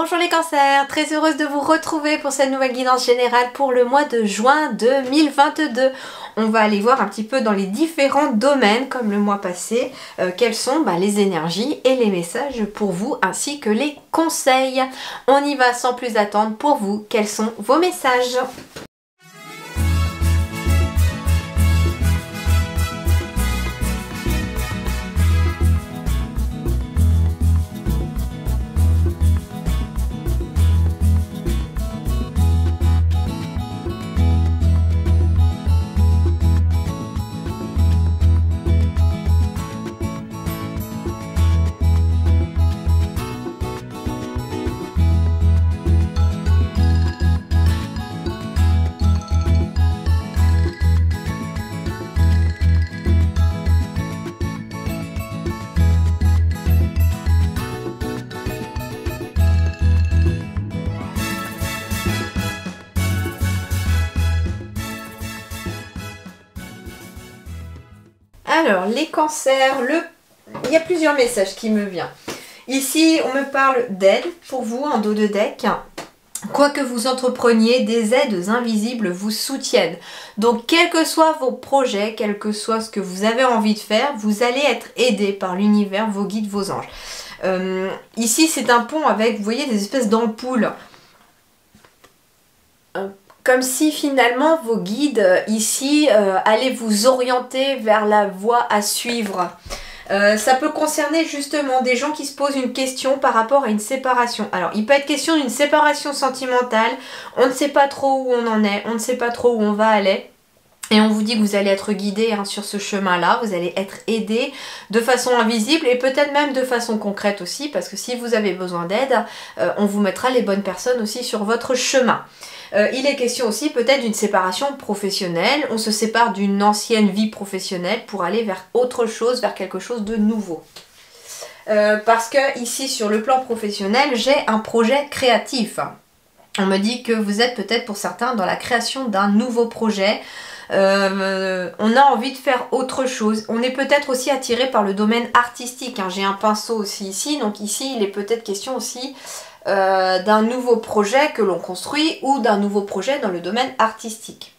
Bonjour les cancers, très heureuse de vous retrouver pour cette nouvelle guidance générale pour le mois de juin 2022. On va aller voir un petit peu dans les différents domaines comme le mois passé, quelles sont les énergies et les messages pour vous ainsi que les conseils. On y va sans plus attendre pour vous, quels sont vos messages ? Alors, les cancers, il y a plusieurs messages qui me viennent. Ici, on me parle d'aide pour vous en dos de deck. Quoi que vous entrepreniez, des aides invisibles vous soutiennent. Donc, quels que soient vos projets, quel que soit ce que vous avez envie de faire, vous allez être aidé par l'univers, vos guides, vos anges. Ici, c'est un pont avec, vous voyez, des espèces d'ampoules. Comme si finalement vos guides ici allaient vous orienter vers la voie à suivre. Ça peut concerner justement des gens qui se posent une question par rapport à une séparation. Alors il peut être question d'une séparation sentimentale, on ne sait pas trop où on en est, on ne sait pas trop où on va aller. Et on vous dit que vous allez être guidé sur ce chemin-là, vous allez être aidé de façon invisible et peut-être même de façon concrète aussi, parce que si vous avez besoin d'aide, on vous mettra les bonnes personnes aussi sur votre chemin. Il est question aussi peut-être d'une séparation professionnelle, on se sépare d'une ancienne vie professionnelle pour aller vers autre chose, vers quelque chose de nouveau. Parce que ici sur le plan professionnel, j'ai un projet créatif. On me dit que vous êtes peut-être pour certains dans la création d'un nouveau projet. On a envie de faire autre chose. On est peut-être aussi attiré par le domaine artistique. J'ai un pinceau aussi ici, donc ici il est peut-être question aussi d'un nouveau projet que l'on construit ou d'un nouveau projet dans le domaine artistique.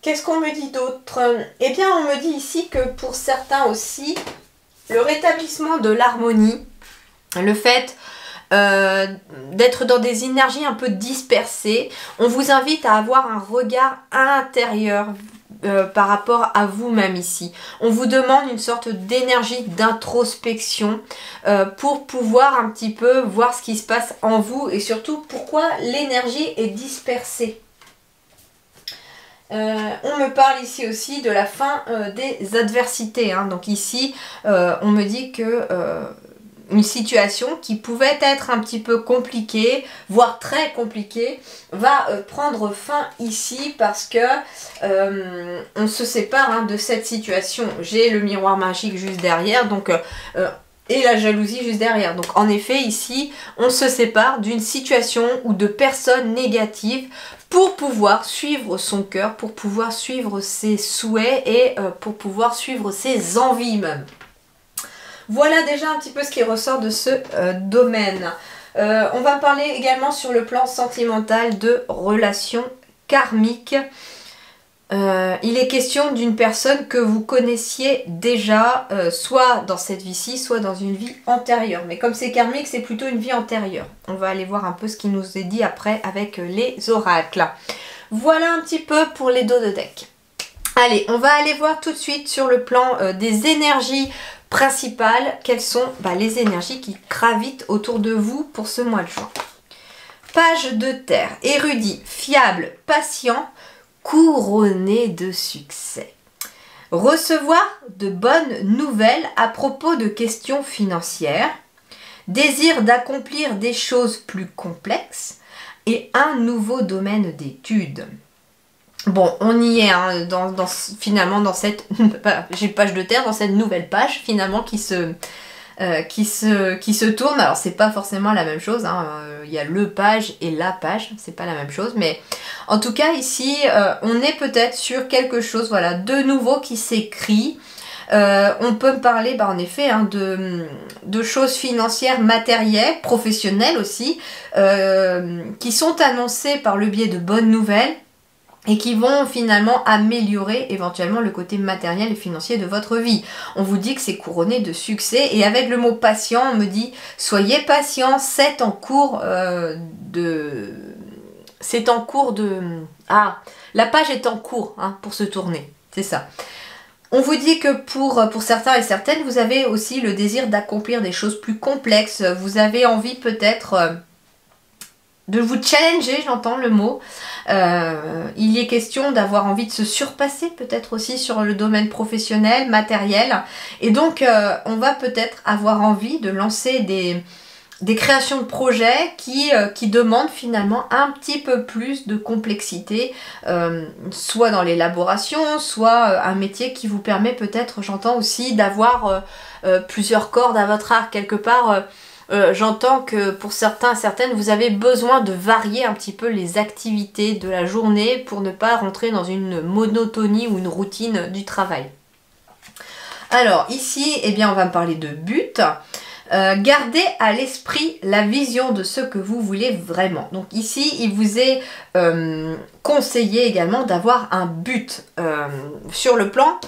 Qu'est-ce qu'on me dit d'autre? Eh bien, on me dit ici que pour certains aussi, le rétablissement de l'harmonie, le fait d'être dans des énergies un peu dispersées, on vous invite à avoir un regard intérieur par rapport à vous-même ici. On vous demande une sorte d'énergie d'introspection pour pouvoir un petit peu voir ce qui se passe en vous et surtout pourquoi l'énergie est dispersée. On me parle ici aussi de la fin des adversités. Donc ici, on me dit que une situation qui pouvait être un petit peu compliquée, voire très compliquée, va prendre fin ici parce que on se sépare de cette situation. J'ai le miroir magique juste derrière, donc et la jalousie juste derrière. Donc en effet, ici, on se sépare d'une situation ou de personnes négatives pour pouvoir suivre son cœur, pour pouvoir suivre ses souhaits et pour pouvoir suivre ses envies même. Voilà déjà un petit peu ce qui ressort de ce domaine. On va parler également sur le plan sentimental de relations karmiques. Il est question d'une personne que vous connaissiez déjà, soit dans cette vie-ci, soit dans une vie antérieure. Mais comme c'est karmique, c'est plutôt une vie antérieure. On va aller voir un peu ce qui nous est dit après avec les oracles. Voilà un petit peu pour les dos de deck. Allez, on va aller voir tout de suite sur le plan des énergies principales, quelles sont les énergies qui gravitent autour de vous pour ce mois de juin. Page de terre, érudit, fiable, patient, couronné de succès. Recevoir de bonnes nouvelles à propos de questions financières, désir d'accomplir des choses plus complexes et un nouveau domaine d'études. Bon, on y est finalement dans cette page de terre, dans cette nouvelle page finalement qui se tourne. Alors c'est pas forcément la même chose, il y a le page et la page, c'est pas la même chose, mais en tout cas ici on est peut-être sur quelque chose de nouveau qui s'écrit. On peut me parler en effet hein, de choses financières, matérielles, professionnelles aussi, qui sont annoncées par le biais de bonnes nouvelles et qui vont finalement améliorer éventuellement le côté matériel et financier de votre vie. On vous dit que c'est couronné de succès et avec le mot patient, on me dit soyez patient, c'est en cours de... C'est en cours de... Ah, la page est en cours hein, pour se tourner, c'est ça. On vous dit que pour certains et certaines, vous avez aussi le désir d'accomplir des choses plus complexes. Vous avez envie peut-être de vous challenger, j'entends le mot. Il y est question d'avoir envie de se surpasser peut-être aussi sur le domaine professionnel, matériel. Et donc, on va peut-être avoir envie de lancer des créations de projets qui demandent finalement un petit peu plus de complexité, soit dans l'élaboration, soit un métier qui vous permet peut-être, j'entends aussi, d'avoir plusieurs cordes à votre arc quelque part. J'entends que pour certains, certaines, vous avez besoin de varier un petit peu les activités de la journée pour ne pas rentrer dans une monotonie ou une routine du travail. Alors ici, eh bien, on va me parler de but. Gardez à l'esprit la vision de ce que vous voulez vraiment. Donc ici, il vous est conseillé également d'avoir un but sur le plan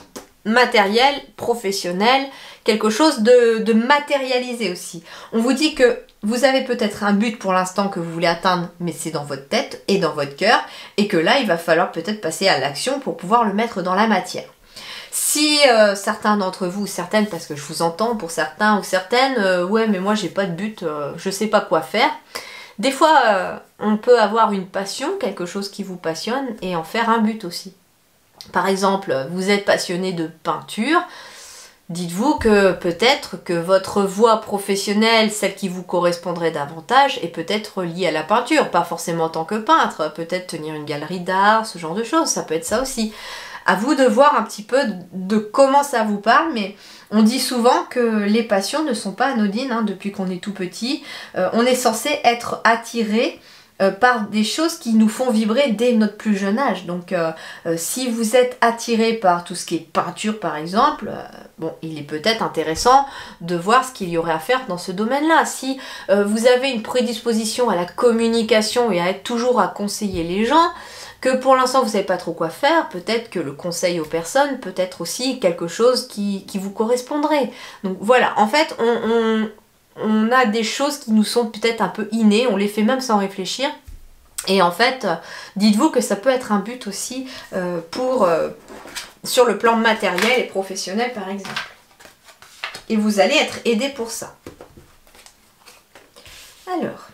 matériel, professionnel, quelque chose de matérialisé aussi. On vous dit que vous avez peut-être un but pour l'instant que vous voulez atteindre, mais c'est dans votre tête et dans votre cœur, et que là, il va falloir peut-être passer à l'action pour pouvoir le mettre dans la matière. Si certains d'entre vous, certaines, parce que je vous entends pour certains ou certaines, ouais mais moi j'ai pas de but, je sais pas quoi faire. Des fois, on peut avoir une passion, quelque chose qui vous passionne, et en faire un but aussi. Par exemple, vous êtes passionné de peinture, dites-vous que peut-être que votre voie professionnelle, celle qui vous correspondrait davantage, est peut-être liée à la peinture, pas forcément en tant que peintre, peut-être tenir une galerie d'art, ce genre de choses, ça peut être ça aussi. À vous de voir un petit peu de comment ça vous parle, mais on dit souvent que les passions ne sont pas anodines hein, depuis qu'on est tout petit. On est censé être attiré par des choses qui nous font vibrer dès notre plus jeune âge. Donc si vous êtes attiré par tout ce qui est peinture par exemple, bon, il est peut-être intéressant de voir ce qu'il y aurait à faire dans ce domaine-là. Si vous avez une prédisposition à la communication et à être toujours à conseiller les gens, que pour l'instant vous ne savez pas trop quoi faire, peut-être que le conseil aux personnes peut être aussi quelque chose qui vous correspondrait. Donc voilà, en fait on a des choses qui nous sont peut-être un peu innées, on les fait même sans réfléchir. Et en fait, dites-vous que ça peut être un but aussi sur le plan matériel et professionnel par exemple. Et vous allez être aidé pour ça. Alors,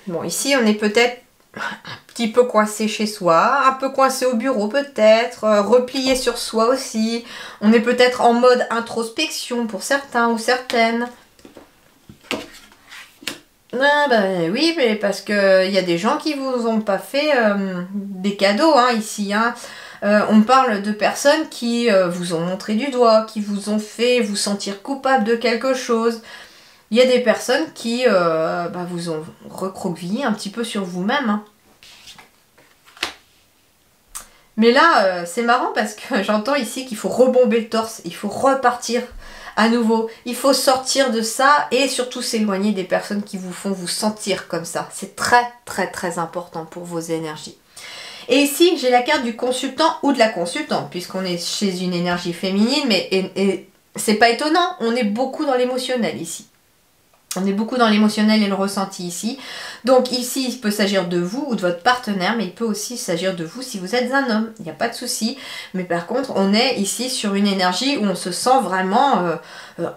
bon, ici on est peut-être un petit peu coincé chez soi, un peu coincé au bureau peut-être, replié sur soi aussi. On est peut-être en mode introspection pour certains ou certaines. Ah ben oui, mais parce que y a des gens qui vous ont pas fait des cadeaux hein, ici. Hein. On parle de personnes qui vous ont montré du doigt, qui vous ont fait vous sentir coupable de quelque chose. Il y a des personnes qui vous ont recroquevillé un petit peu sur vous-même. Hein. Mais là, c'est marrant parce que j'entends ici qu'il faut rebomber le torse, il faut repartir à nouveau. Il faut sortir de ça et surtout s'éloigner des personnes qui vous font vous sentir comme ça. C'est très très très important pour vos énergies. Et ici, j'ai la carte du consultant ou de la consultante, puisqu'on est chez une énergie féminine, mais et c'est pas étonnant, on est beaucoup dans l'émotionnel ici. On est beaucoup dans l'émotionnel et le ressenti ici. Donc ici, il peut s'agir de vous ou de votre partenaire, mais il peut aussi s'agir de vous si vous êtes un homme. Il n'y a pas de souci. Mais par contre, on est ici sur une énergie où on se sent vraiment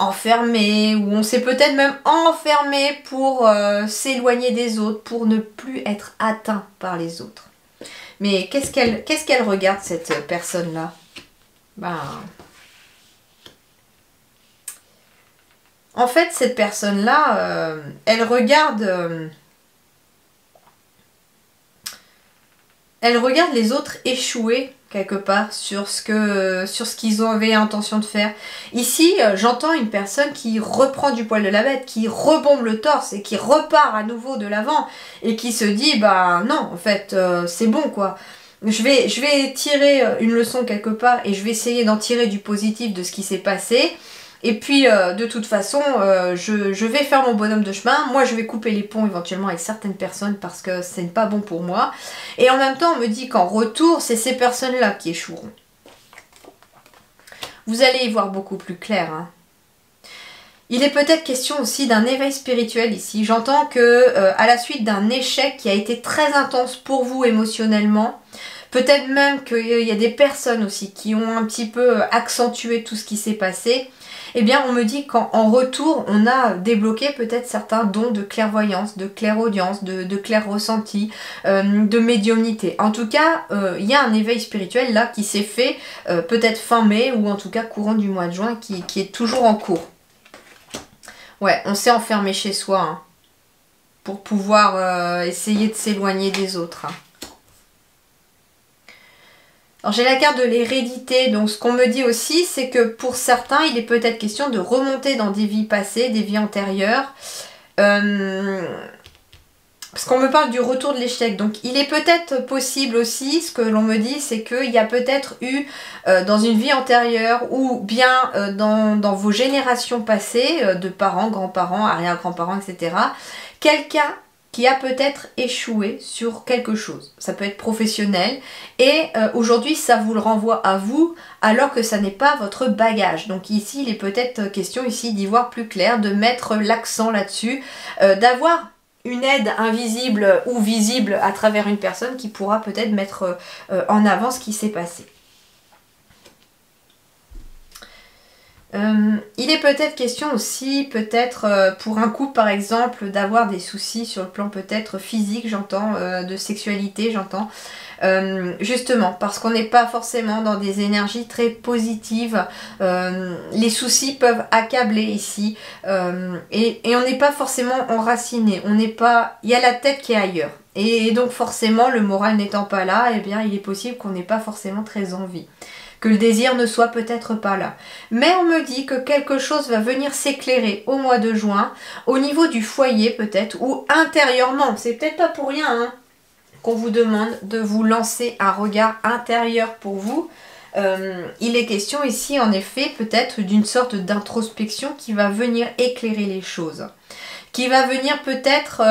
enfermé, où on s'est peut-être même enfermé pour s'éloigner des autres, pour ne plus être atteint par les autres. Mais qu'est-ce qu'elle regarde, cette personne-là? En fait, cette personne-là, elle regarde elle regarde les autres échouer quelque part sur ce qu'ils avaient intention de faire. Ici, j'entends une personne qui reprend du poil de la bête, qui rebombe le torse et qui repart à nouveau de l'avant et qui se dit bah non, en fait, c'est bon quoi. Je vais tirer une leçon quelque part et je vais essayer d'en tirer du positif de ce qui s'est passé. Et puis, de toute façon, je vais faire mon bonhomme de chemin. Moi, je vais couper les ponts éventuellement avec certaines personnes parce que c'est pas bon pour moi. Et en même temps, on me dit qu'en retour, c'est ces personnes-là qui échoueront. Vous allez y voir beaucoup plus clair. Hein. Il est peut-être question aussi d'un éveil spirituel ici. J'entends que à la suite d'un échec qui a été très intense pour vous émotionnellement, peut-être même qu'il y a des personnes aussi qui ont un petit peu accentué tout ce qui s'est passé. Eh bien, on me dit qu'en retour, on a débloqué peut-être certains dons de clairvoyance, de clairaudience, de clair ressenti, de médiumnité. En tout cas, il y a un éveil spirituel là qui s'est fait peut-être fin mai ou en tout cas courant du mois de juin qui est toujours en cours. Ouais, on s'est enfermé chez soi hein, pour pouvoir essayer de s'éloigner des autres. Hein. Alors j'ai la carte de l'hérédité, donc ce qu'on me dit aussi, c'est que pour certains, il est peut-être question de remonter dans des vies passées, des vies antérieures. Parce qu'on me parle du retour de l'échec. Donc il est peut-être possible aussi, ce que l'on me dit, c'est qu'il y a peut-être eu dans une vie antérieure ou bien dans vos générations passées, de parents, grands-parents, arrière-grands-parents, etc., quelqu'un qui a peut-être échoué sur quelque chose. Ça peut être professionnel et aujourd'hui ça vous le renvoie à vous alors que ça n'est pas votre bagage. Donc ici il est peut-être question ici d'y voir plus clair, de mettre l'accent là-dessus, d'avoir une aide invisible ou visible à travers une personne qui pourra peut-être mettre en avant ce qui s'est passé. Il est peut-être question aussi, peut-être pour un couple par exemple, d'avoir des soucis sur le plan peut-être physique, j'entends, de sexualité, j'entends. Justement, parce qu'on n'est pas forcément dans des énergies très positives, les soucis peuvent accabler ici, et on n'est pas forcément enraciné, on n'est pas, il y a la tête qui est ailleurs. Et donc forcément, le moral n'étant pas là, eh bien il est possible qu'on n'ait pas forcément très envie. Que le désir ne soit peut-être pas là. Mais on me dit que quelque chose va venir s'éclairer au mois de juin, au niveau du foyer peut-être, ou intérieurement. C'est peut-être pas pour rien hein, qu'on vous demande de vous lancer un regard intérieur pour vous. Il est question ici en effet peut-être d'une sorte d'introspection qui va venir éclairer les choses. Qui va venir peut-être...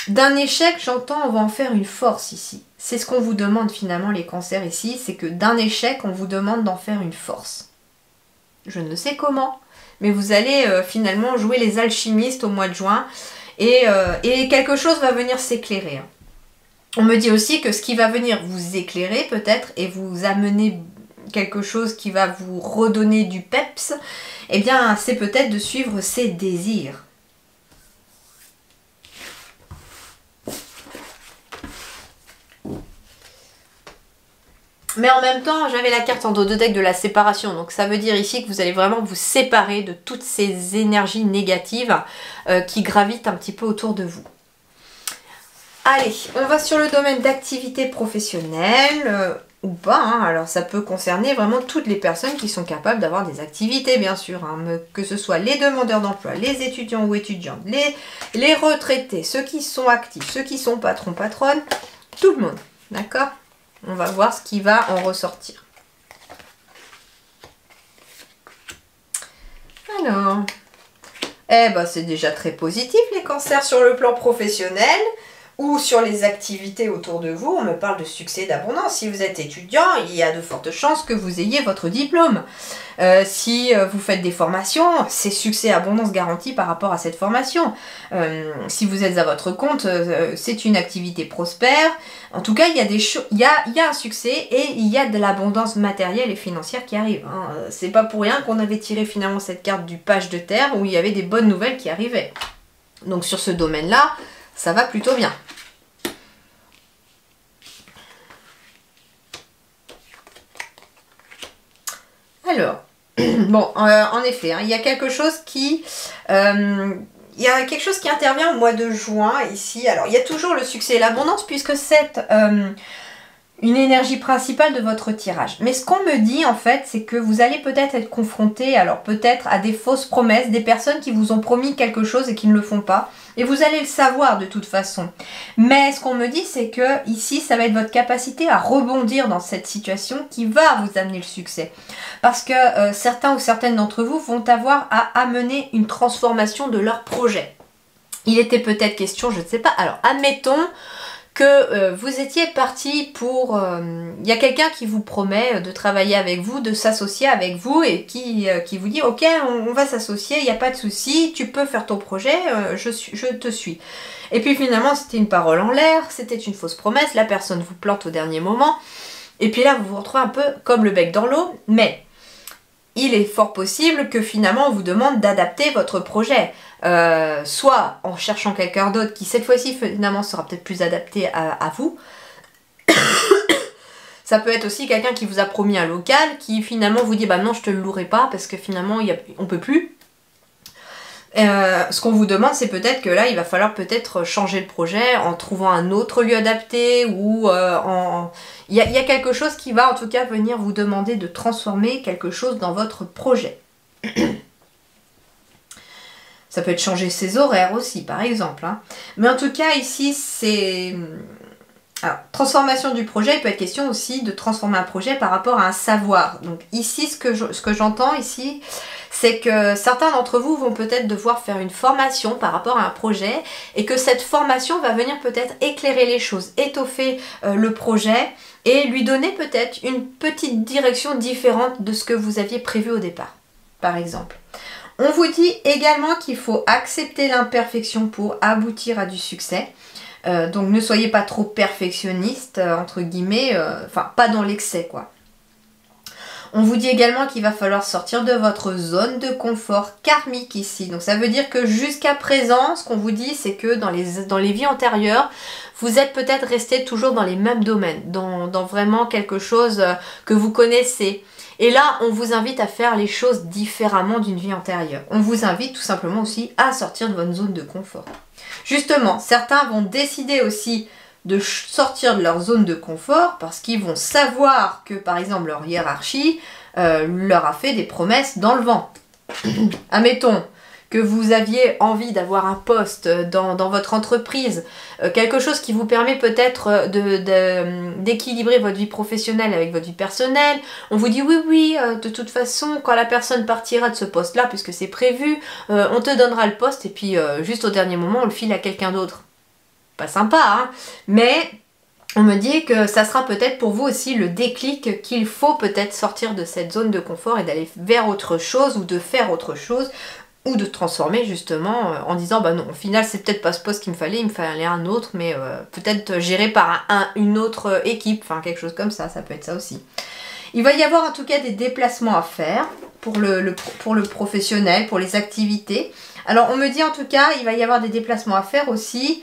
d'un échec, j'entends, on va en faire une force ici. C'est ce qu'on vous demande finalement les cancers ici, c'est que d'un échec, on vous demande d'en faire une force. Je ne sais comment, mais vous allez finalement jouer les alchimistes au mois de juin et quelque chose va venir s'éclairer. On me dit aussi que ce qui va venir vous éclairer peut-être et vous amener quelque chose qui va vous redonner du peps, eh bien c'est peut-être de suivre ses désirs. Mais en même temps, j'avais la carte en dos de deck de la séparation. Donc ça veut dire ici que vous allez vraiment vous séparer de toutes ces énergies négatives qui gravitent un petit peu autour de vous. Allez, on va sur le domaine d'activité professionnelle ou pas. Hein. Alors ça peut concerner vraiment toutes les personnes qui sont capables d'avoir des activités, bien sûr. Hein, que ce soit les demandeurs d'emploi, les étudiants ou étudiantes, les retraités, ceux qui sont actifs, ceux qui sont patrons, patronnes, tout le monde. D'accord ? On va voir ce qui va en ressortir. Alors, eh ben c'est déjà très positif les cancers sur le plan professionnel ou sur les activités autour de vous. On me parle de succès, d'abondance. Si vous êtes étudiant, il y a de fortes chances que vous ayez votre diplôme. Si vous faites des formations, c'est succès, abondance garantie par rapport à cette formation. Si vous êtes à votre compte, c'est une activité prospère. En tout cas, il y a il y a un succès et il y a de l'abondance matérielle et financière qui arrive. Hein. C'est pas pour rien qu'on avait tiré finalement cette carte du page de terre où il y avait des bonnes nouvelles qui arrivaient. Donc sur ce domaine-là, ça va plutôt bien. Alors, bon, en effet, hein, il y a quelque chose qui... il il y a quelque chose qui intervient au mois de juin ici. Alors, il y a toujours le succès et l'abondance puisque c'est une énergie principale de votre tirage. Mais ce qu'on me dit en fait, c'est que vous allez peut-être être confronté, alors peut-être à des fausses promesses, des personnes qui vous ont promis quelque chose et qui ne le font pas. Et vous allez le savoir de toute façon. Mais ce qu'on me dit, c'est que ici, ça va être votre capacité à rebondir dans cette situation qui va vous amener le succès. Parce que certains ou certaines d'entre vous vont avoir à amener une transformation de leur projet. Il était peut-être question, je ne sais pas. Alors, admettons que vous étiez parti pour... Il y a quelqu'un qui vous promet de travailler avec vous, de s'associer avec vous et qui vous dit « Ok, on va s'associer, il n'y a pas de souci, tu peux faire ton projet, je te suis. » Et puis finalement, c'était une parole en l'air, c'était une fausse promesse, la personne vous plante au dernier moment. Et puis là, vous vous retrouvez un peu comme le bec dans l'eau, mais il est fort possible que finalement, on vous demande d'adapter votre projet. Soit en cherchant quelqu'un d'autre qui cette fois-ci finalement sera peut-être plus adapté à vous. Ça peut être aussi quelqu'un qui vous a promis un local qui finalement vous dit bah non je te le louerai pas parce que finalement on peut plus. Ce qu'on vous demande c'est peut-être que là il va falloir peut-être changer le projet en trouvant un autre lieu adapté ou il y a quelque chose qui va en tout cas venir vous demander de transformer quelque chose dans votre projet. Ça peut être changer ses horaires aussi, par exemple. Hein. Mais en tout cas, ici, c'est... Alors, transformation du projet, il peut être question aussi de transformer un projet par rapport à un savoir. Donc ici, ce que j'entends ici, c'est que certains d'entre vous vont peut-être devoir faire une formation par rapport à un projet et que cette formation va venir peut-être éclairer les choses, étoffer le projet et lui donner peut-être une petite direction différente de ce que vous aviez prévu au départ, par exemple. On vous dit également qu'il faut accepter l'imperfection pour aboutir à du succès. Donc ne soyez pas trop perfectionniste, entre guillemets, enfin pas dans l'excès quoi. On vous dit également qu'il va falloir sortir de votre zone de confort karmique ici. Donc ça veut dire que jusqu'à présent, ce qu'on vous dit, c'est que dans les vies antérieures, vous êtes peut-être resté toujours dans les mêmes domaines, dans vraiment quelque chose que vous connaissez. Et là, on vous invite à faire les choses différemment d'une vie antérieure. On vous invite tout simplement aussi à sortir de votre zone de confort. Justement, certains vont décider aussi de sortir de leur zone de confort parce qu'ils vont savoir que, par exemple, leur hiérarchie leur a fait des promesses dans le vent. Admettons que vous aviez envie d'avoir un poste dans votre entreprise, quelque chose qui vous permet peut-être d'équilibrer votre vie professionnelle avec votre vie personnelle. On vous dit oui, de toute façon, quand la personne partira de ce poste-là, puisque c'est prévu, on te donnera le poste et puis juste au dernier moment, on le file à quelqu'un d'autre. Pas sympa, hein, mais on me dit que ça sera peut-être pour vous aussi le déclic qu'il faut peut-être sortir de cette zone de confort et d'aller vers autre chose ou de faire autre chose ou de transformer justement en disant bah non, au final c'est peut-être pas ce poste qu'il me fallait un autre, mais peut-être géré par une autre équipe, enfin quelque chose comme ça peut être ça aussi. Il va y avoir en tout cas des déplacements à faire pour le professionnel, pour les activités. Alors on me dit en tout cas il va y avoir des déplacements à faire aussi.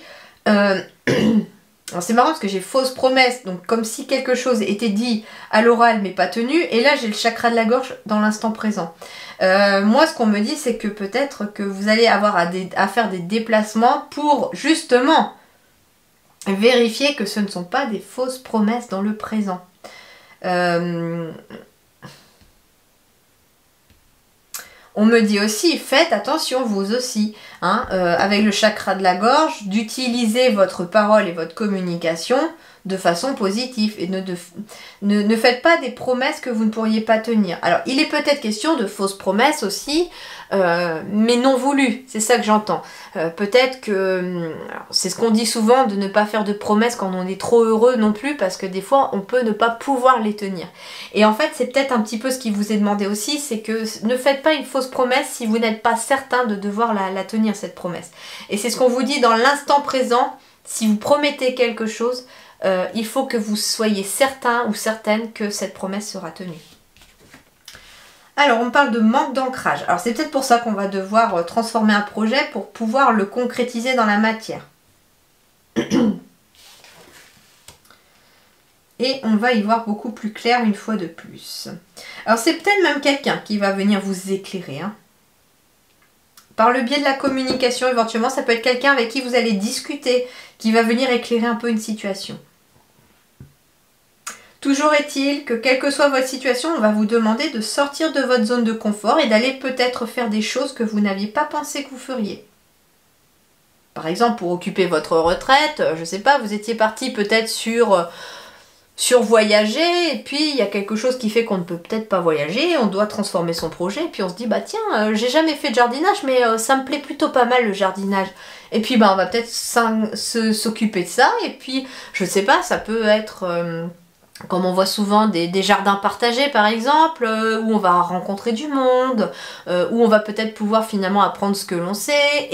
C'est marrant parce que j'ai fausse promesse, donc comme si quelque chose était dit à l'oral mais pas tenu, et là j'ai le chakra de la gorge dans l'instant présent. Moi ce qu'on me dit c'est que peut-être que vous allez avoir à faire des déplacements pour justement vérifier que ce ne sont pas des fausses promesses dans le présent. On me dit aussi, faites attention vous aussi, hein, avec le chakra de la gorge, d'utiliser votre parole et votre communication de façon positive et ne faites pas des promesses que vous ne pourriez pas tenir. Alors il est peut-être question de fausses promesses aussi, mais non voulues, c'est ça que j'entends. Peut-être que, c'est ce qu'on dit souvent, de ne pas faire de promesses quand on est trop heureux non plus, parce que des fois on peut ne pas pouvoir les tenir. Et en fait c'est peut-être un petit peu ce qui vous est demandé aussi, c'est que ne faites pas une fausse promesse si vous n'êtes pas certain de devoir la tenir cette promesse. Et c'est ce qu'on vous dit dans l'instant présent, si vous promettez quelque chose, il faut que vous soyez certain ou certaine que cette promesse sera tenue. Alors, on parle de manque d'ancrage. Alors, c'est peut-être pour ça qu'on va devoir transformer un projet pour pouvoir le concrétiser dans la matière. Et on va y voir beaucoup plus clair une fois de plus. Alors, c'est peut-être même quelqu'un qui va venir vous éclairer. Hein. par le biais de la communication éventuellement. Ça peut être quelqu'un avec qui vous allez discuter, qui va venir éclairer un peu une situation. Toujours est-il que quelle que soit votre situation, on va vous demander de sortir de votre zone de confort et d'aller peut-être faire des choses que vous n'aviez pas pensé que vous feriez. Par exemple, pour occuper votre retraite, je ne sais pas, vous étiez parti peut-être sur voyager, et puis il y a quelque chose qui fait qu'on ne peut peut-être pas voyager, on doit transformer son projet, et puis on se dit, bah tiens, j'ai jamais fait de jardinage, mais ça me plaît plutôt pas mal le jardinage. Et puis bah on va peut-être s'occuper de ça, et puis je sais pas, ça peut être... comme on voit souvent des jardins partagés par exemple, où on va rencontrer du monde, où on va peut-être pouvoir finalement apprendre ce que l'on sait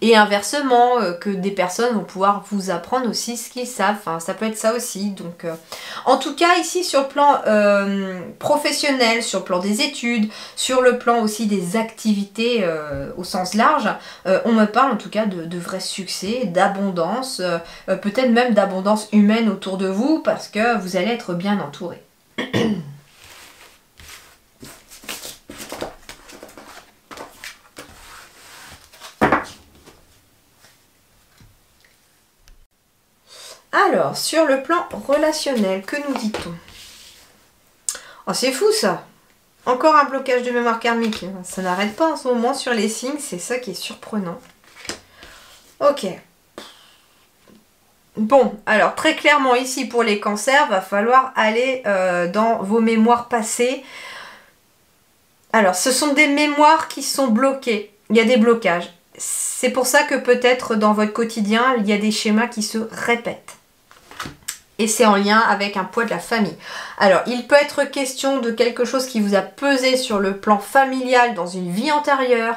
et inversement, que des personnes vont pouvoir vous apprendre aussi ce qu'ils savent. Enfin, ça peut être ça aussi. Donc, en tout cas, ici sur le plan professionnel, sur le plan des études, sur le plan aussi des activités au sens large, on me parle en tout cas de vrais succès, d'abondance, peut-être même d'abondance humaine autour de vous, parce que vous allez être bien entouré. Alors, sur le plan relationnel, que nous dit-on? Oh, c'est fou ça! Encore un blocage de mémoire karmique. Ça n'arrête pas en ce moment sur les signes, c'est ça qui est surprenant. Ok. Bon, alors très clairement ici pour les cancers, va falloir aller dans vos mémoires passées. Alors, ce sont des mémoires qui sont bloquées. Il y a des blocages. C'est pour ça que peut-être dans votre quotidien, il y a des schémas qui se répètent. Et c'est en lien avec un poids de la famille. Alors, il peut être question de quelque chose qui vous a pesé sur le plan familial dans une vie antérieure.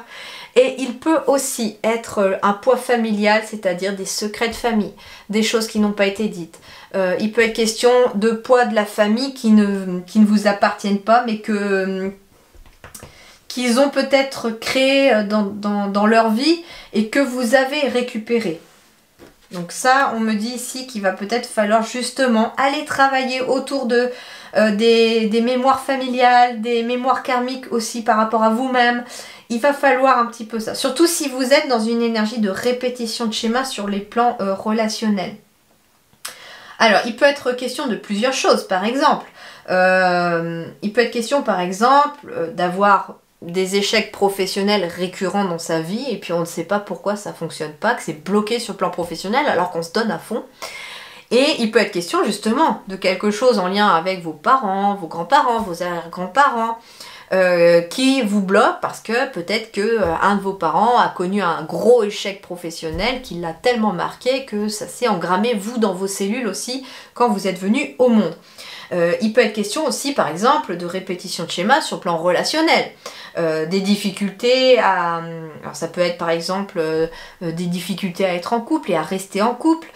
Et il peut aussi être un poids familial, c'est-à-dire des secrets de famille, des choses qui n'ont pas été dites. Il peut être question de poids de la famille qui ne vous appartiennent pas, mais qu'ils ont peut-être créé dans leur vie et que vous avez récupéré. Donc ça, on me dit ici qu'il va peut-être falloir justement aller travailler autour des mémoires familiales, des mémoires karmiques aussi par rapport à vous-même. Il va falloir un petit peu ça. Surtout si vous êtes dans une énergie de répétition de schémas sur les plans relationnels. Alors, il peut être question de plusieurs choses. Par exemple, il peut être question par exemple d'avoir des échecs professionnels récurrents dans sa vie et puis on ne sait pas pourquoi ça ne fonctionne pas, que c'est bloqué sur le plan professionnel alors qu'on se donne à fond. Et il peut être question justement de quelque chose en lien avec vos parents, vos grands-parents, vos arrière-grands-parents qui vous bloquent parce que peut-être qu'un de vos parents a connu un gros échec professionnel qui l'a tellement marqué que ça s'est engrammé vous dans vos cellules aussi quand vous êtes venu au monde. Il peut être question aussi par exemple de répétition de schémas sur le plan relationnel. Des difficultés à... Alors ça peut être par exemple des difficultés à être en couple et à rester en couple.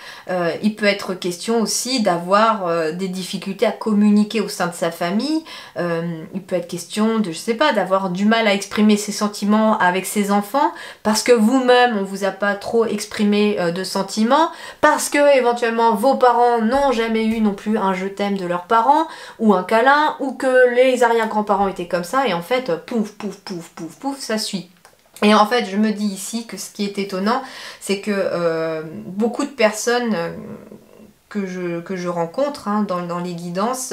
Il peut être question aussi d'avoir des difficultés à communiquer au sein de sa famille. Il peut être question de, je sais pas, d'avoir du mal à exprimer ses sentiments avec ses enfants parce que vous-même on vous a pas trop exprimé de sentiments, parce que éventuellement vos parents n'ont jamais eu non plus un je t'aime de leurs parents ou un câlin, ou que les arrière-grands-parents étaient comme ça et en fait pouf pouf pouf pouf pouf ça suit. Et en fait je me dis ici que ce qui est étonnant c'est que beaucoup de personnes que je rencontre dans les guidances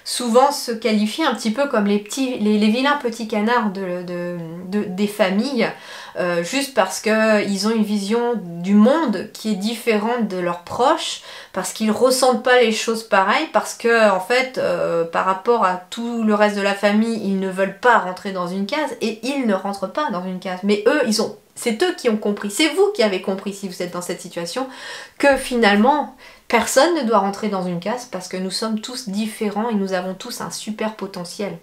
souvent se qualifient un petit peu comme les vilains petits canards des familles, juste parce qu'ils ont une vision du monde qui est différente de leurs proches, parce qu'ils ressentent pas les choses pareilles, parce que en fait par rapport à tout le reste de la famille ils ne veulent pas rentrer dans une case et ils ne rentrent pas dans une case, mais eux c'est eux qui ont compris, c'est vous qui avez compris si vous êtes dans cette situation que finalement personne ne doit rentrer dans une case parce que nous sommes tous différents et nous avons tous un super potentiel.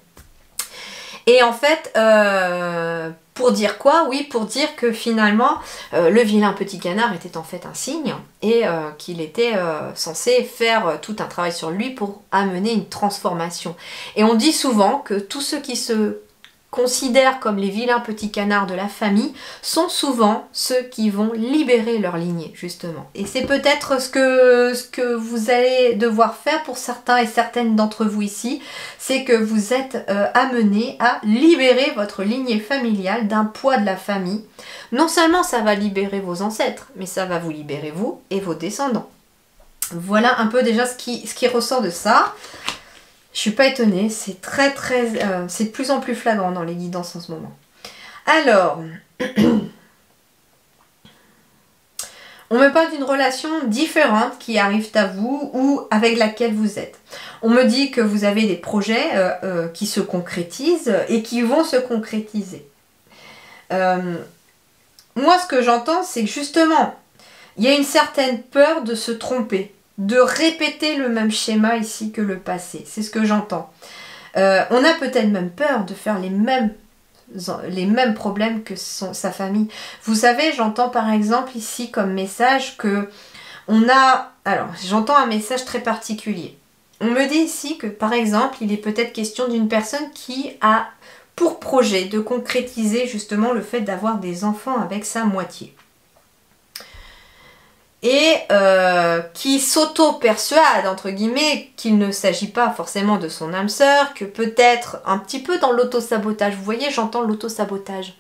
Et en fait, pour dire quoi? Oui, pour dire que finalement, le vilain petit canard était en fait un signe et qu'il était censé faire tout un travail sur lui pour amener une transformation. Et on dit souvent que tous ceux qui se considèrent comme les vilains petits canards de la famille sont souvent ceux qui vont libérer leur lignée, justement. Et c'est peut-être ce que vous allez devoir faire pour certains et certaines d'entre vous ici, c'est que vous êtes amenés à libérer votre lignée familiale d'un poids de la famille. Non seulement ça va libérer vos ancêtres, mais ça va vous libérer vous et vos descendants. Voilà un peu déjà ce qui ressort de ça. Je suis pas étonnée, c'est c'est de plus en plus flagrant dans les guidances en ce moment. Alors, on me parle d'une relation différente qui arrive à vous ou avec laquelle vous êtes. On me dit que vous avez des projets qui se concrétisent et qui vont se concrétiser. Moi, ce que j'entends, c'est que justement, il y a une certaine peur de se tromper, de répéter le même schéma ici que le passé. C'est ce que j'entends. On a peut-être même peur de faire les mêmes problèmes que sa famille. Vous savez, j'entends par exemple ici comme message que on a... Alors, j'entends un message très particulier. On me dit ici que par exemple, il est peut-être question d'une personne qui a pour projet de concrétiser justement le fait d'avoir des enfants avec sa moitié. Et qui s'auto-persuade, entre guillemets, qu'il ne s'agit pas forcément de son âme sœur, que peut-être un petit peu dans l'auto-sabotage. Vous voyez, j'entends l'auto-sabotage.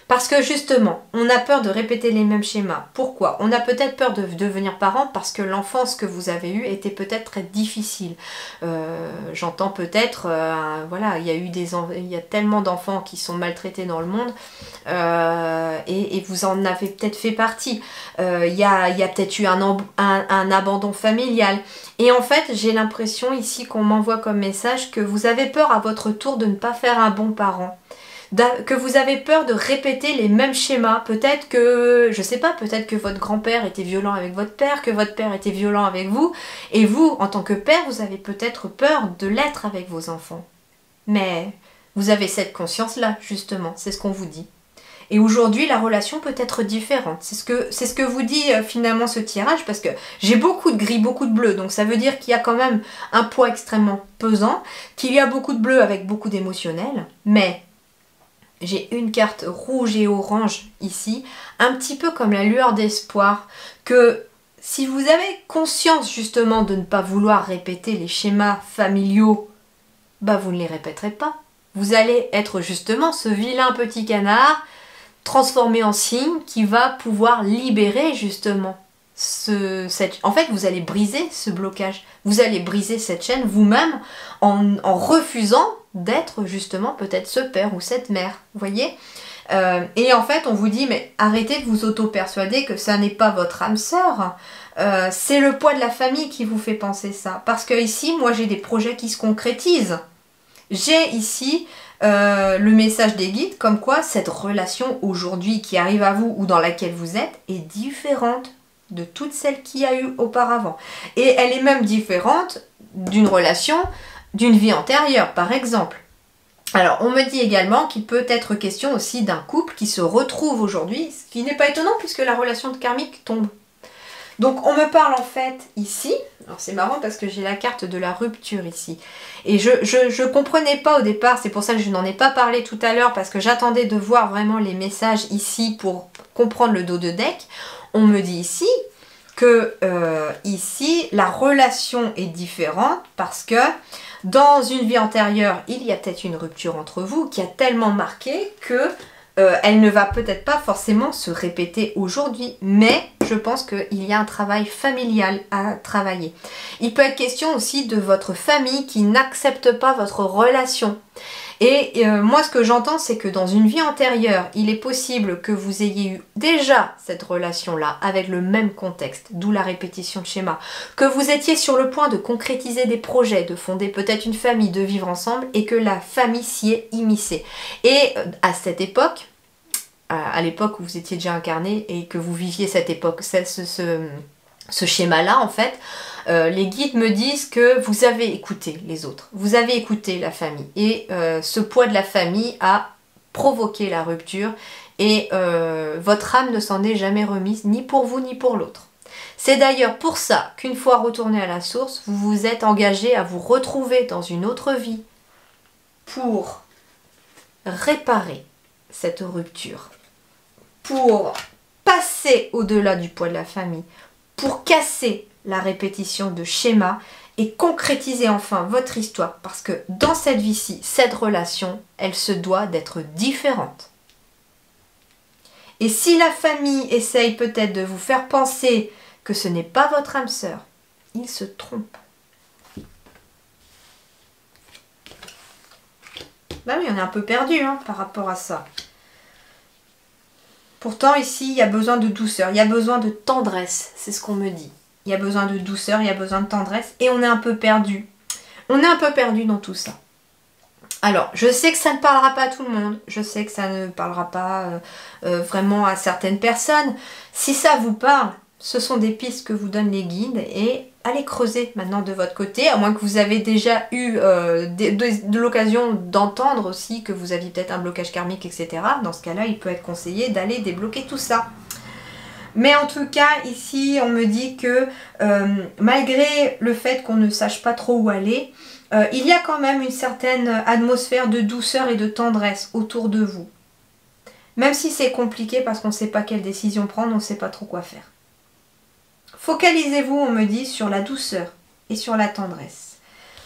Parce que justement, on a peur de répéter les mêmes schémas. Pourquoi? On a peut-être peur de devenir parent parce que l'enfance que vous avez eue était peut-être très difficile. J'entends peut-être, voilà, il y a tellement d'enfants qui sont maltraités dans le monde et vous en avez peut-être fait partie. Il y a peut-être eu un abandon familial. Et en fait, j'ai l'impression ici qu'on m'envoie comme message que vous avez peur à votre tour de ne pas faire un bon parent. Que vous avez peur de répéter les mêmes schémas. Peut-être que, je sais pas, peut-être que votre grand-père était violent avec votre père, que votre père était violent avec vous, et vous, en tant que père, vous avez peut-être peur de l'être avec vos enfants. Mais vous avez cette conscience-là, justement, c'est ce qu'on vous dit. Et aujourd'hui, la relation peut être différente. C'est ce que vous dit finalement ce tirage, parce que j'ai beaucoup de gris, beaucoup de bleu, donc ça veut dire qu'il y a quand même un poids extrêmement pesant, qu'il y a beaucoup de bleu avec beaucoup d'émotionnel, mais j'ai une carte rouge et orange ici, un petit peu comme la lueur d'espoir, que si vous avez conscience justement de ne pas vouloir répéter les schémas familiaux, bah vous ne les répéterez pas. Vous allez être justement ce vilain petit canard transformé en cygne qui va pouvoir libérer justement en fait, vous allez briser ce blocage, vous allez briser cette chaîne vous-même en refusant d'être justement peut-être ce père ou cette mère, vous voyez. Et en fait, on vous dit, mais arrêtez de vous auto-persuader que ça n'est pas votre âme sœur, c'est le poids de la famille qui vous fait penser ça. Parce que ici, moi, j'ai des projets qui se concrétisent. J'ai ici le message des guides, comme quoi cette relation aujourd'hui qui arrive à vous ou dans laquelle vous êtes est différente de toutes celles qu'il y a eu auparavant. Et elle est même différente d'une relation, d'une vie antérieure, par exemple. Alors, on me dit également qu'il peut être question aussi d'un couple qui se retrouve aujourd'hui, ce qui n'est pas étonnant puisque la relation de karmique tombe. Donc, on me parle en fait ici, alors c'est marrant parce que j'ai la carte de la rupture ici, et je comprenais pas au départ, c'est pour ça que je n'en ai pas parlé tout à l'heure, parce que j'attendais de voir vraiment les messages ici pour comprendre le dos de deck. On me dit ici que ici, la relation est différente parce que dans une vie antérieure, il y a peut-être une rupture entre vous qui a tellement marqué que elle ne va peut-être pas forcément se répéter aujourd'hui, mais je pense qu'il y a un travail familial à travailler. Il peut être question aussi de votre famille qui n'accepte pas votre relation. Et moi, ce que j'entends, c'est que dans une vie antérieure, il est possible que vous ayez eu déjà cette relation-là avec le même contexte, d'où la répétition de schéma, que vous étiez sur le point de concrétiser des projets, de fonder peut-être une famille, de vivre ensemble, et que la famille s'y est immiscée. Et à cette époque, à l'époque où vous étiez déjà incarné et que vous viviez cette époque, ce schéma-là, en fait, les guides me disent que vous avez écouté les autres, vous avez écouté la famille, et ce poids de la famille a provoqué la rupture, et votre âme ne s'en est jamais remise, ni pour vous ni pour l'autre. C'est d'ailleurs pour ça qu'une fois retourné à la source, vous vous êtes engagé à vous retrouver dans une autre vie pour réparer cette rupture, pour passer au-delà du poids de la famille, pour casser la répétition de schémas et concrétiser enfin votre histoire. Parce que dans cette vie-ci, cette relation, elle se doit d'être différente. Et si la famille essaye peut-être de vous faire penser que ce n'est pas votre âme sœur, il se trompe. Bah oui, on est un peu perdu par rapport à ça. Pourtant, ici, il y a besoin de douceur, il y a besoin de tendresse, c'est ce qu'on me dit. Il y a besoin de douceur, il y a besoin de tendresse, et on est un peu perdu. On est un peu perdu dans tout ça. Alors, je sais que ça ne parlera pas à tout le monde, je sais que ça ne parlera pas vraiment à certaines personnes. Si ça vous parle, ce sont des pistes que vous donnent les guides, et allez creuser maintenant de votre côté, à moins que vous avez déjà eu de l'occasion d'entendre aussi que vous aviez peut-être un blocage karmique, etc. Dans ce cas-là, il peut être conseillé d'aller débloquer tout ça. Mais en tout cas, ici, on me dit que malgré le fait qu'on ne sache pas trop où aller, il y a quand même une certaine atmosphère de douceur et de tendresse autour de vous. Même si c'est compliqué parce qu'on ne sait pas quelle décision prendre, on ne sait pas trop quoi faire. Focalisez-vous, on me dit, sur la douceur et sur la tendresse.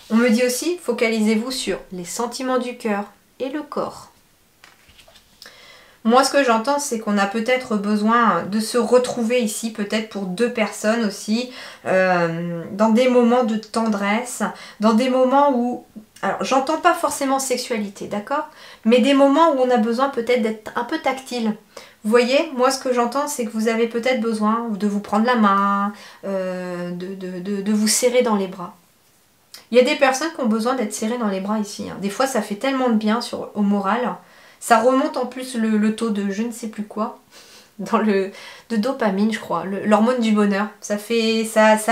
On me dit aussi, focalisez-vous sur les sentiments du cœur et le corps. Moi, ce que j'entends, c'est qu'on a peut-être besoin de se retrouver ici, peut-être pour deux personnes aussi, dans des moments de tendresse, dans des moments où... Alors, j'entends pas forcément sexualité, d'accord? Mais des moments où on a besoin peut-être d'être un peu tactile. Vous voyez, moi, ce que j'entends, c'est que vous avez peut-être besoin de vous prendre la main, de vous serrer dans les bras. Il y a des personnes qui ont besoin d'être serrées dans les bras ici. Des fois, ça fait tellement de bien au moral. Ça remonte en plus le taux de je ne sais plus quoi, de dopamine, je crois, l'hormone du bonheur. Ça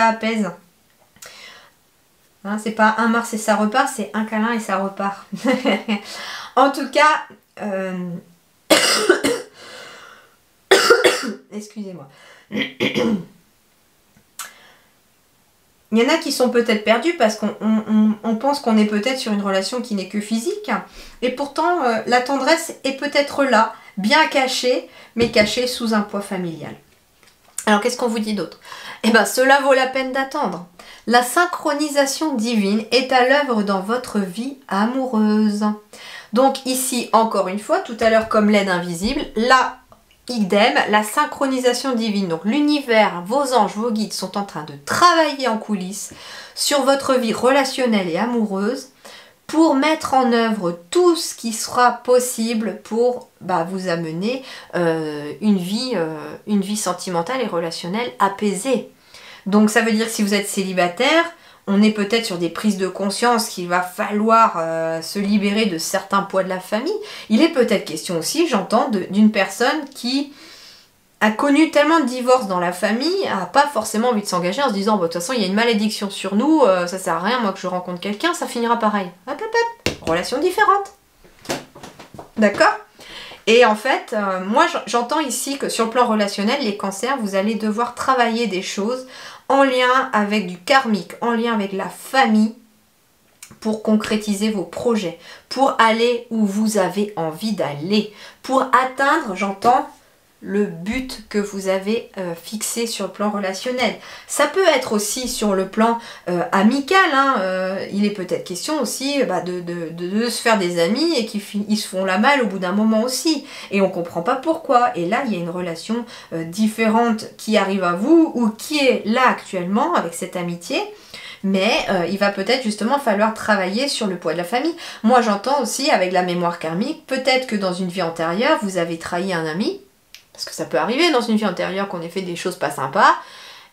apaise. C'est pas un mars et ça repart, c'est un câlin et ça repart. En tout cas, excusez-moi. Il y en a qui sont peut-être perdus parce qu'on pense qu'on est peut-être sur une relation qui n'est que physique. Et pourtant, la tendresse est peut-être là, bien cachée, mais cachée sous un poids familial. Alors, qu'est-ce qu'on vous dit d'autre? Eh bien, cela vaut la peine d'attendre. La synchronisation divine est à l'œuvre dans votre vie amoureuse. Donc ici, encore une fois, tout à l'heure comme l'aide invisible, là, idem, la synchronisation divine. Donc l'univers, vos anges, vos guides sont en train de travailler en coulisses sur votre vie relationnelle et amoureuse pour mettre en œuvre tout ce qui sera possible pour vous amener une vie sentimentale et relationnelle apaisée. Donc ça veut dire que si vous êtes célibataire, on est peut-être sur des prises de conscience qu'il va falloir se libérer de certains poids de la famille. Il est peut-être question aussi, j'entends, d'une personne qui a connu tellement de divorces dans la famille, n'a pas forcément envie de s'engager en se disant de toute façon il y a une malédiction sur nous, ça sert à rien, moi que je rencontre quelqu'un, ça finira pareil. Hop, hop, hop. Relation différente. D'accord ? Et en fait, moi j'entends ici que sur le plan relationnel, les cancers, vous allez devoir travailler des choses en lien avec du karmique, en lien avec la famille, pour concrétiser vos projets, pour aller où vous avez envie d'aller, pour atteindre, j'entends, le but que vous avez fixé sur le plan relationnel. Ça peut être aussi sur le plan amical, il est peut-être question aussi de se faire des amis et qu'ils se font la malle au bout d'un moment aussi. Et on comprend pas pourquoi. Et là, il y a une relation différente qui arrive à vous ou qui est là actuellement avec cette amitié. Mais il va peut-être justement falloir travailler sur le poids de la famille. Moi, j'entends aussi avec la mémoire karmique, peut-être que dans une vie antérieure, vous avez trahi un ami. Parce que ça peut arriver dans une vie antérieure qu'on ait fait des choses pas sympas,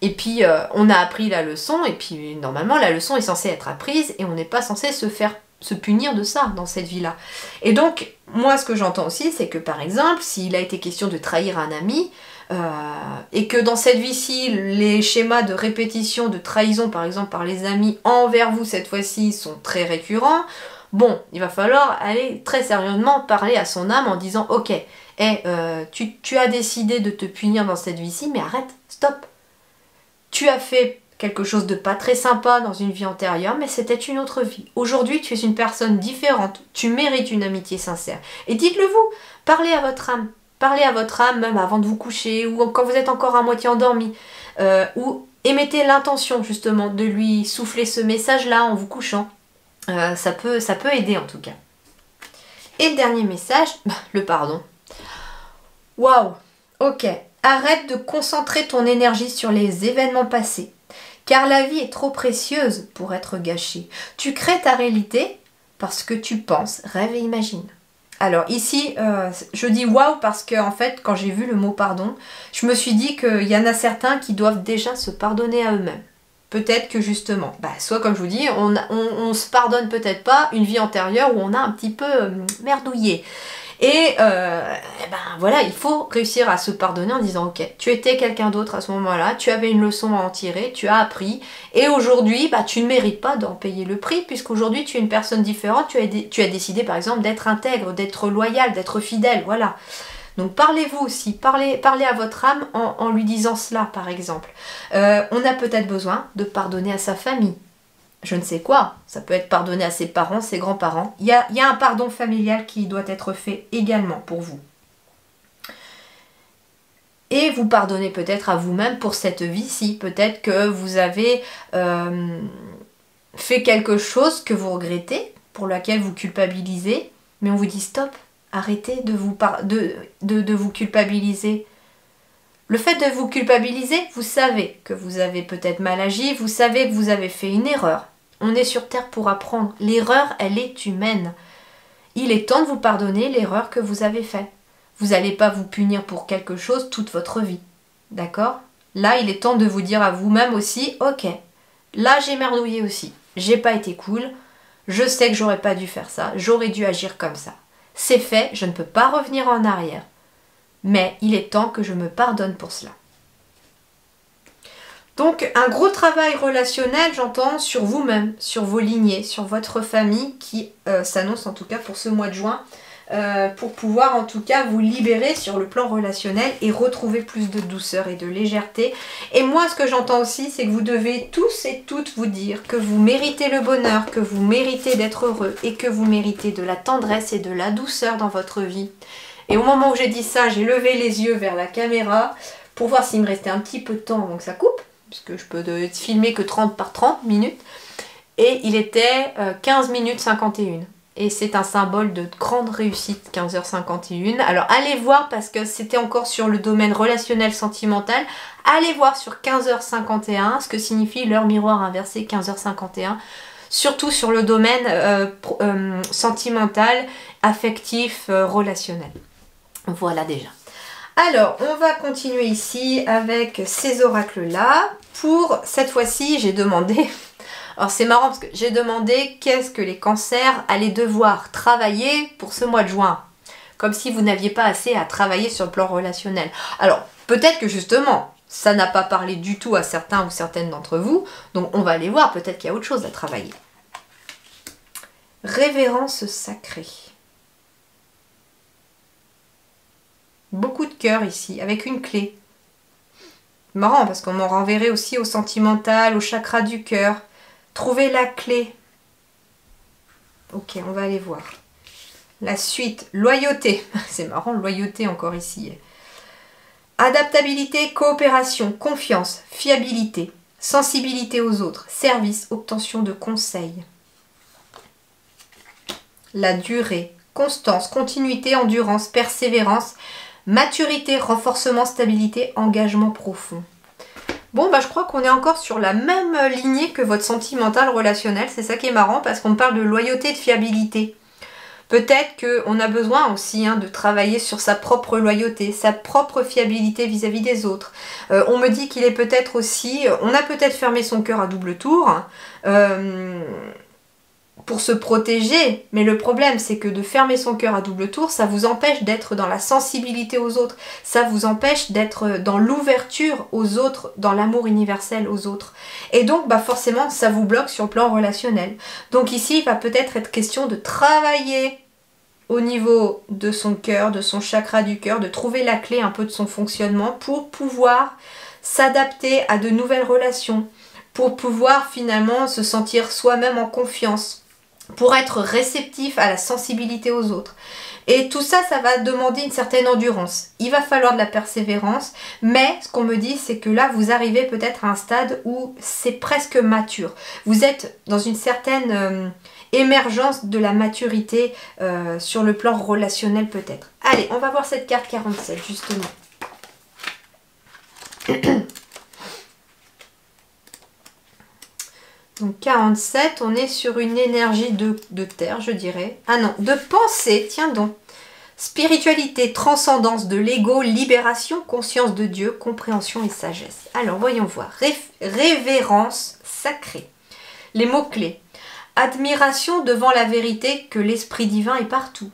et puis on a appris la leçon, et puis normalement la leçon est censée être apprise, et on n'est pas censé se punir de ça dans cette vie-là. Et donc, moi ce que j'entends aussi, c'est que par exemple, s'il a été question de trahir un ami, et que dans cette vie-ci, les schémas de répétition, de trahison par exemple par les amis envers vous cette fois-ci sont très récurrents, bon, il va falloir aller très sérieusement parler à son âme en disant « Ok, tu as décidé de te punir dans cette vie-ci, mais arrête, stop. Tu as fait quelque chose de pas très sympa dans une vie antérieure, mais c'était une autre vie. Aujourd'hui, tu es une personne différente, tu mérites une amitié sincère. Et dites-le vous, parlez à votre âme. Parlez à votre âme même avant de vous coucher, ou quand vous êtes encore à moitié endormi, ou émettez l'intention justement de lui souffler ce message-là en vous couchant. Ça peut aider en tout cas. Et le dernier message, le pardon. Waouh, ok. Arrête de concentrer ton énergie sur les événements passés, car la vie est trop précieuse pour être gâchée. Tu crées ta réalité parce que tu penses, rêves et imagines. Alors ici, je dis waouh parce que en fait, quand j'ai vu le mot pardon, je me suis dit qu'il y en a certains qui doivent déjà se pardonner à eux-mêmes. Peut-être que justement, soit comme je vous dis, on se pardonne peut-être pas une vie antérieure où on a un petit peu merdouillé. Et voilà, il faut réussir à se pardonner en disant ok, tu étais quelqu'un d'autre à ce moment-là, tu avais une leçon à en tirer, tu as appris, et aujourd'hui, tu ne mérites pas d'en payer le prix, puisqu'aujourd'hui tu es une personne différente, tu as décidé par exemple d'être intègre, d'être loyal, d'être fidèle, voilà. Donc parlez-vous aussi, parlez à votre âme en lui disant cela par exemple. On a peut-être besoin de pardonner à sa famille. Je ne sais quoi, ça peut être pardonner à ses parents, ses grands-parents. Il y a un pardon familial qui doit être fait également pour vous. Et vous pardonnez peut-être à vous-même pour cette vie-ci. Peut-être que vous avez fait quelque chose que vous regrettez, pour laquelle vous culpabilisez, mais on vous dit stop, arrêtez de vous culpabiliser. Le fait de vous culpabiliser, vous savez que vous avez peut-être mal agi, vous savez que vous avez fait une erreur. On est sur Terre pour apprendre. L'erreur, elle est humaine. Il est temps de vous pardonner l'erreur que vous avez faite. Vous n'allez pas vous punir pour quelque chose toute votre vie. D'accord? Là, il est temps de vous dire à vous-même aussi, ok, là j'ai merdouillé aussi. J'ai pas été cool. Je sais que j'aurais pas dû faire ça. J'aurais dû agir comme ça. C'est fait, je ne peux pas revenir en arrière. Mais il est temps que je me pardonne pour cela. Donc un gros travail relationnel, j'entends, sur vous-même, sur vos lignées, sur votre famille qui s'annonce en tout cas pour ce mois de juin, pour pouvoir en tout cas vous libérer sur le plan relationnel et retrouver plus de douceur et de légèreté. Et moi ce que j'entends aussi, c'est que vous devez tous et toutes vous dire que vous méritez le bonheur, que vous méritez d'être heureux et que vous méritez de la tendresse et de la douceur dans votre vie. Et au moment où j'ai dit ça, j'ai levé les yeux vers la caméra pour voir s'il me restait un petit peu de temps avant que ça coupe, puisque je peux filmer que 30 par 30 minutes. Et il était 15 minutes 51. Et c'est un symbole de grande réussite, 15h51. Alors allez voir, parce que c'était encore sur le domaine relationnel sentimental. Allez voir sur 15h51 ce que signifie l'heure miroir inversée 15h51. Surtout sur le domaine sentimental, affectif, relationnel. Voilà déjà. Alors, on va continuer ici avec ces oracles-là. Pour cette fois-ci, j'ai demandé... Alors, c'est marrant parce que j'ai demandé qu'est-ce que les cancers allaient devoir travailler pour ce mois de juin. Comme si vous n'aviez pas assez à travailler sur le plan relationnel. Alors, peut-être que justement, ça n'a pas parlé du tout à certains ou certaines d'entre vous. Donc, on va aller voir. Peut-être qu'il y a autre chose à travailler. Révérence sacrée. Beaucoup de cœur ici, avec une clé. Marrant, parce qu'on m'en renverrait aussi au sentimental, au chakra du cœur. Trouver la clé. Ok, on va aller voir. La suite, loyauté. C'est marrant, loyauté encore ici. Adaptabilité, coopération, confiance, fiabilité, sensibilité aux autres, service, obtention de conseils. La durée, constance, continuité, endurance, persévérance, maturité, renforcement, stabilité, engagement profond. Bon, je crois qu'on est encore sur la même lignée que votre sentimental relationnel. C'est ça qui est marrant parce qu'on parle de loyauté et de fiabilité. Peut-être qu'on a besoin aussi de travailler sur sa propre loyauté, sa propre fiabilité vis-à-vis des autres. On me dit qu'il est peut-être aussi... On a peut-être fermé son cœur à double tour. Pour se protéger, mais le problème c'est que de fermer son cœur à double tour, ça vous empêche d'être dans la sensibilité aux autres, ça vous empêche d'être dans l'ouverture aux autres, dans l'amour universel aux autres. Et donc forcément ça vous bloque sur le plan relationnel. Donc ici il va peut-être être question de travailler au niveau de son cœur, de son chakra du cœur, de trouver la clé un peu de son fonctionnement pour pouvoir s'adapter à de nouvelles relations, pour pouvoir finalement se sentir soi-même en confiance, pour être réceptif à la sensibilité aux autres. Et tout ça, ça va demander une certaine endurance. Il va falloir de la persévérance, mais ce qu'on me dit, c'est que là, vous arrivez peut-être à un stade où c'est presque mature. Vous êtes dans une certaine émergence de la maturité sur le plan relationnel peut-être. Allez, on va voir cette carte 47, justement. Donc 47, on est sur une énergie de terre, je dirais. Ah non, de pensée, tiens donc. Spiritualité, transcendance de l'ego, libération, conscience de Dieu, compréhension et sagesse. Alors, voyons voir. Révérence sacrée. Les mots-clés. Admiration devant la vérité que l'Esprit divin est partout.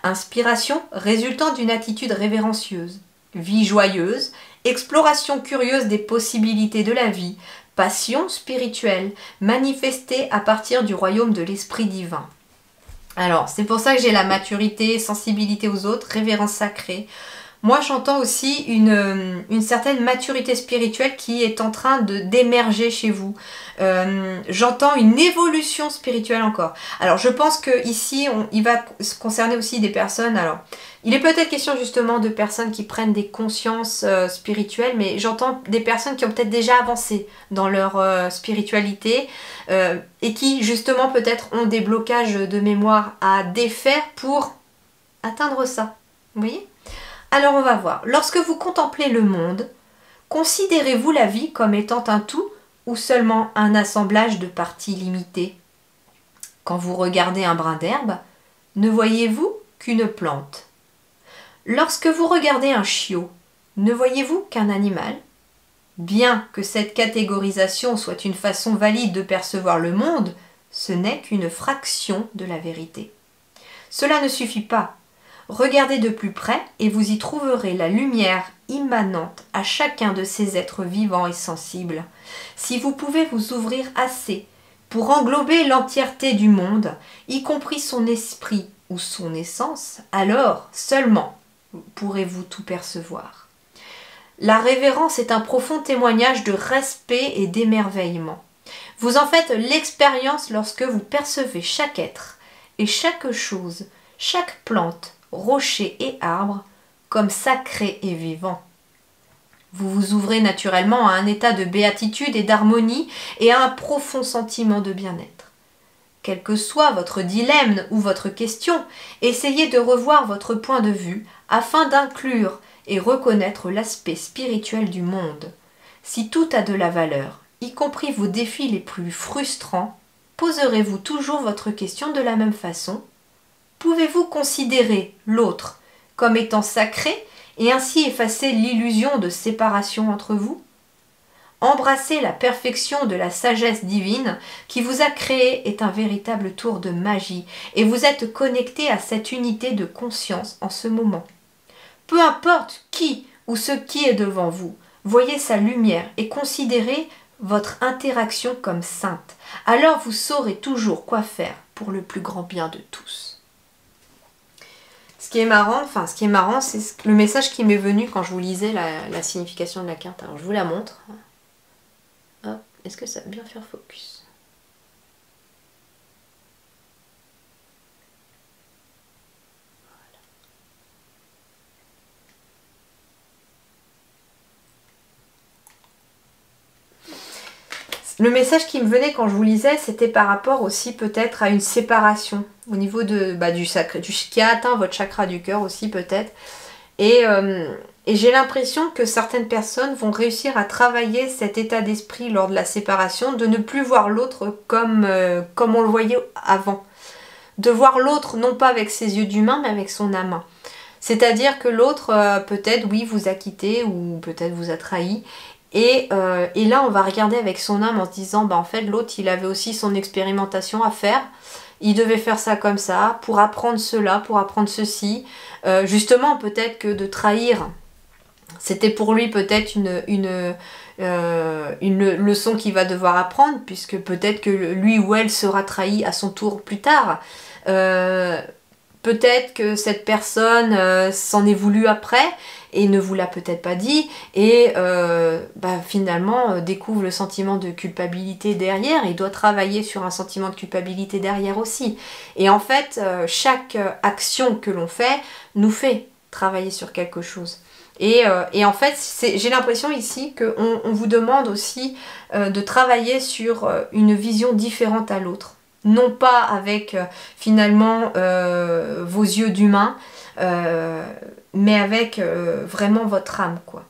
Inspiration résultant d'une attitude révérencieuse. Vie joyeuse. Exploration curieuse des possibilités de la vie. Passion spirituelle, manifestée à partir du royaume de l'Esprit divin. Alors, c'est pour ça que j'ai la maturité, sensibilité aux autres, révérence sacrée. Moi, j'entends aussi une certaine maturité spirituelle qui est en train d'émerger chez vous. J'entends une évolution spirituelle encore. Alors, je pense que ici, il va se concerner aussi des personnes. Alors, il est peut-être question justement de personnes qui prennent des consciences spirituelles, mais j'entends des personnes qui ont peut-être déjà avancé dans leur spiritualité et qui justement peut-être ont des blocages de mémoire à défaire pour atteindre ça. Vous voyez ? Alors on va voir. Lorsque vous contemplez le monde, considérez-vous la vie comme étant un tout ou seulement un assemblage de parties limitées? Quand vous regardez un brin d'herbe, ne voyez-vous qu'une plante? Lorsque vous regardez un chiot, ne voyez-vous qu'un animal? Bien que cette catégorisation soit une façon valide de percevoir le monde, ce n'est qu'une fraction de la vérité. Cela ne suffit pas. Regardez de plus près et vous y trouverez la lumière immanente à chacun de ces êtres vivants et sensibles. Si vous pouvez vous ouvrir assez pour englober l'entièreté du monde, y compris son esprit ou son essence, alors seulement pourrez-vous tout percevoir. La révérence est un profond témoignage de respect et d'émerveillement. Vous en faites l'expérience lorsque vous percevez chaque être et chaque chose, chaque plante, rocher et arbre, comme sacré et vivant. Vous vous ouvrez naturellement à un état de béatitude et d'harmonie et à un profond sentiment de bien-être. Quel que soit votre dilemme ou votre question, essayez de revoir votre point de vue afin d'inclure et reconnaître l'aspect spirituel du monde. Si tout a de la valeur, y compris vos défis les plus frustrants, poserez-vous toujours votre question de la même façon? Pouvez-vous considérer l'autre comme étant sacré et ainsi effacer l'illusion de séparation entre vous? Embrasser la perfection de la sagesse divine qui vous a créé est un véritable tour de magie et vous êtes connecté à cette unité de conscience en ce moment. Peu importe qui ou ce qui est devant vous, voyez sa lumière et considérez votre interaction comme sainte. Alors vous saurez toujours quoi faire pour le plus grand bien de tous. Ce qui est marrant, c'est le message qui m'est venu quand je vous lisais la signification de la carte. Alors je vous la montre. Hop, est-ce que ça va bien faire focus? Le message qui me venait quand je vous lisais, c'était par rapport aussi peut-être à une séparation au niveau du sacré, qui a atteint votre chakra du cœur aussi peut-être. Et j'ai l'impression que certaines personnes vont réussir à travailler cet état d'esprit lors de la séparation, de ne plus voir l'autre comme on le voyait avant. De voir l'autre non pas avec ses yeux d'humain, mais avec son âme. C'est-à-dire que l'autre, peut-être, oui, vous a quitté ou peut-être vous a trahi. Et là, on va regarder avec son âme en se disant, bah, en fait, l'autre, il avait aussi son expérimentation à faire. Il devait faire ça comme ça, pour apprendre cela, pour apprendre ceci. Justement, peut-être que de trahir, c'était pour lui peut-être une leçon qu'il va devoir apprendre, puisque peut-être que lui ou elle sera trahi à son tour plus tard. peut-être que cette personne s'en est voulu après et ne vous l'a peut-être pas dit et finalement découvre le sentiment de culpabilité derrière et doit travailler sur un sentiment de culpabilité derrière aussi. Et en fait, chaque action que l'on fait nous fait travailler sur quelque chose. Et en fait, j'ai l'impression ici qu'on vous demande aussi de travailler sur une vision différente à l'autre. Non pas avec finalement vos yeux d'humain, mais avec vraiment votre âme, quoi.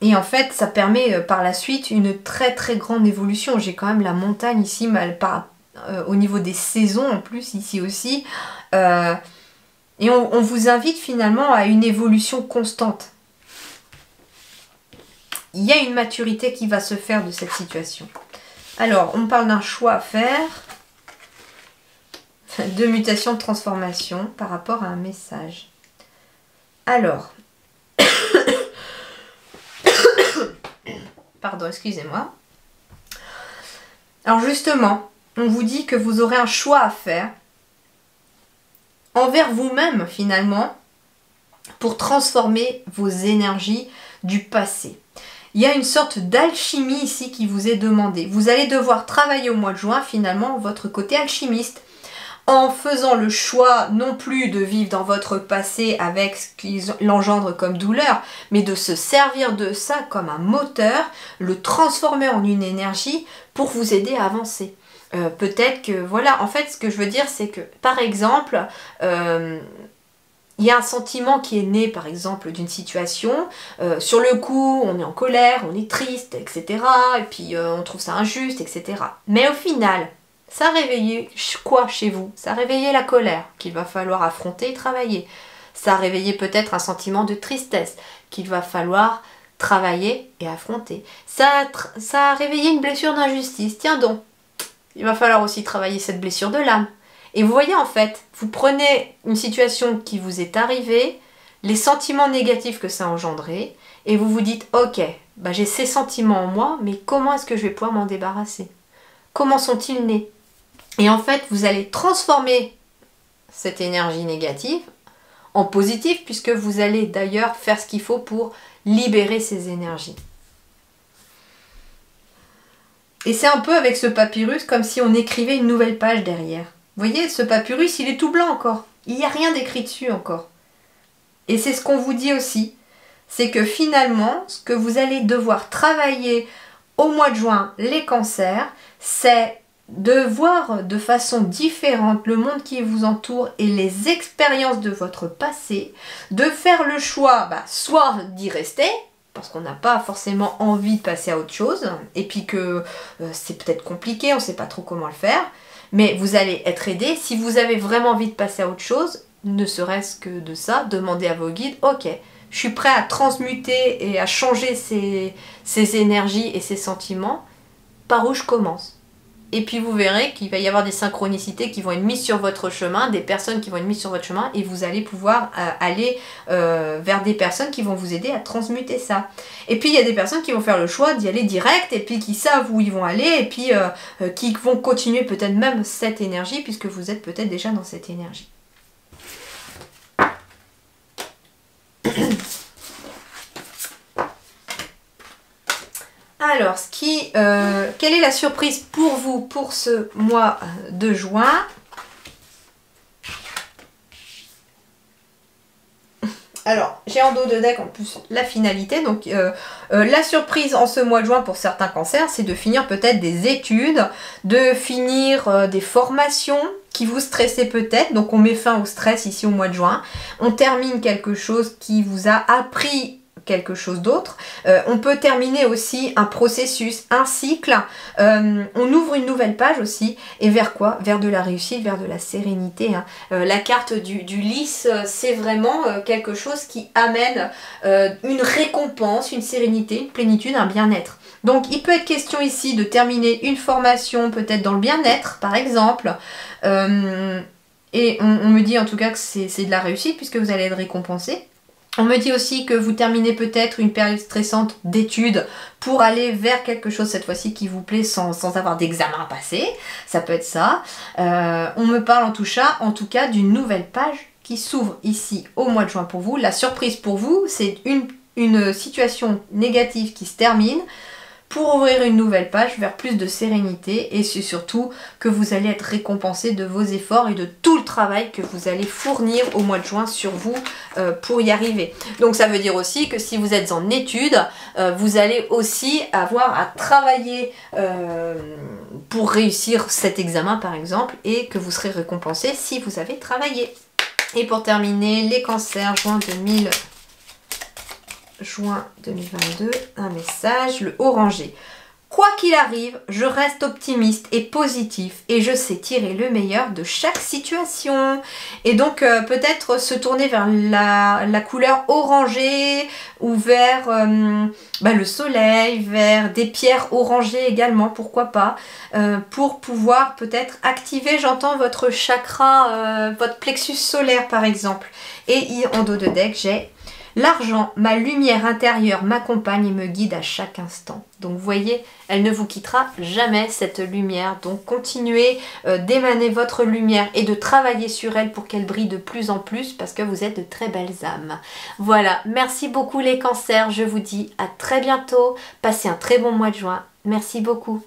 Et en fait, ça permet par la suite une très très grande évolution. J'ai quand même la montagne ici, au niveau des saisons en plus, ici aussi. Et on vous invite finalement à une évolution constante. Il y a une maturité qui va se faire de cette situation. Alors, on parle d'un choix à faire, de mutation, de transformation par rapport à un message. Alors, pardon, excusez-moi. Alors justement, on vous dit que vous aurez un choix à faire envers vous-même finalement pour transformer vos énergies du passé. Il y a une sorte d'alchimie ici qui vous est demandée. Vous allez devoir travailler au mois de juin finalement votre côté alchimiste en faisant le choix non plus de vivre dans votre passé avec ce qui l'engendre comme douleur, mais de se servir de ça comme un moteur, le transformer en une énergie pour vous aider à avancer. Peut-être que, voilà, en fait, ce que je veux dire, c'est que, par exemple, il y a un sentiment qui est né, par exemple, d'une situation. Sur le coup, on est en colère, on est triste, etc. Et puis, on trouve ça injuste, etc. Mais au final, ça a réveillé quoi chez vous? Ça a réveillé la colère qu'il va falloir affronter et travailler. Ça a réveillé peut-être un sentiment de tristesse qu'il va falloir travailler et affronter. Ça a réveillé une blessure d'injustice. Tiens donc, il va falloir aussi travailler cette blessure de l'âme. Et vous voyez en fait, vous prenez une situation qui vous est arrivée, les sentiments négatifs que ça a engendré, et vous vous dites, ok, j'ai ces sentiments en moi, mais comment est-ce que je vais pouvoir m'en débarrasser? Comment sont-ils nés? Et en fait, vous allez transformer cette énergie négative en positive, puisque vous allez d'ailleurs faire ce qu'il faut pour libérer ces énergies. Et c'est un peu avec ce papyrus comme si on écrivait une nouvelle page derrière. Vous voyez, ce papyrus, il est tout blanc encore. Il n'y a rien d'écrit dessus encore. Et c'est ce qu'on vous dit aussi. C'est que finalement, ce que vous allez devoir travailler au mois de juin, les cancers, c'est de voir de façon différente le monde qui vous entoure et les expériences de votre passé, de faire le choix, soit d'y rester, parce qu'on n'a pas forcément envie de passer à autre chose, et puis que c'est peut-être compliqué, on ne sait pas trop comment le faire, mais vous allez être aidé. Si vous avez vraiment envie de passer à autre chose, ne serait-ce que de ça, demandez à vos guides, ok, je suis prêt à transmuter et à changer ces énergies et ces sentiments, par où je commence? Et puis vous verrez qu'il va y avoir des synchronicités qui vont être mises sur votre chemin, des personnes qui vont être mises sur votre chemin, et vous allez pouvoir aller vers des personnes qui vont vous aider à transmuter ça. Et puis il y a des personnes qui vont faire le choix d'y aller direct, et puis qui savent où ils vont aller, et puis qui vont continuer peut-être même cette énergie, puisque vous êtes peut-être déjà dans cette énergie. Alors, quelle est la surprise pour vous pour ce mois de juin? Alors, j'ai en dos de deck en plus la finalité. Donc, la surprise en ce mois de juin pour certains cancers, c'est de finir peut-être des études, de finir des formations qui vous stressaient peut-être. Donc, on met fin au stress ici au mois de juin. On termine quelque chose qui vous a appris quelque chose d'autre. On peut terminer aussi un processus, un cycle. On ouvre une nouvelle page aussi. Et vers quoi? Vers de la réussite, vers de la sérénité. Hein. La carte du lys, c'est vraiment quelque chose qui amène une récompense, une sérénité, une plénitude, un bien-être. Donc il peut être question ici de terminer une formation peut-être dans le bien-être par exemple. Et on me dit en tout cas que c'est de la réussite puisque vous allez être récompensé. On me dit aussi que vous terminez peut-être une période stressante d'études pour aller vers quelque chose cette fois-ci qui vous plaît sans avoir d'examen à passer. Ça peut être ça. On me parle en tout cas d'une nouvelle page qui s'ouvre ici au mois de juin pour vous. La surprise pour vous, c'est une situation négative qui se termine pour ouvrir une nouvelle page vers plus de sérénité, et c'est surtout que vous allez être récompensé de vos efforts et de tout le travail que vous allez fournir au mois de juin sur vous pour y arriver. Donc ça veut dire aussi que si vous êtes en études, vous allez aussi avoir à travailler pour réussir cet examen par exemple, et que vous serez récompensé si vous avez travaillé. Et pour terminer, les cancers, juin 2022, un message, le orangé. Quoi qu'il arrive, je reste optimiste et positif et je sais tirer le meilleur de chaque situation. Et donc peut-être se tourner vers la couleur orangée ou vers le soleil, vers des pierres orangées également, pourquoi pas, pour pouvoir peut-être activer, j'entends, votre chakra, votre plexus solaire par exemple. Et en dos de deck, j'ai l'argent, ma lumière intérieure m'accompagne et me guide à chaque instant. Donc vous voyez, elle ne vous quittera jamais cette lumière. Donc continuez d'émaner votre lumière et de travailler sur elle pour qu'elle brille de plus en plus parce que vous êtes de très belles âmes. Voilà, merci beaucoup les cancers. Je vous dis à très bientôt. Passez un très bon mois de juin. Merci beaucoup.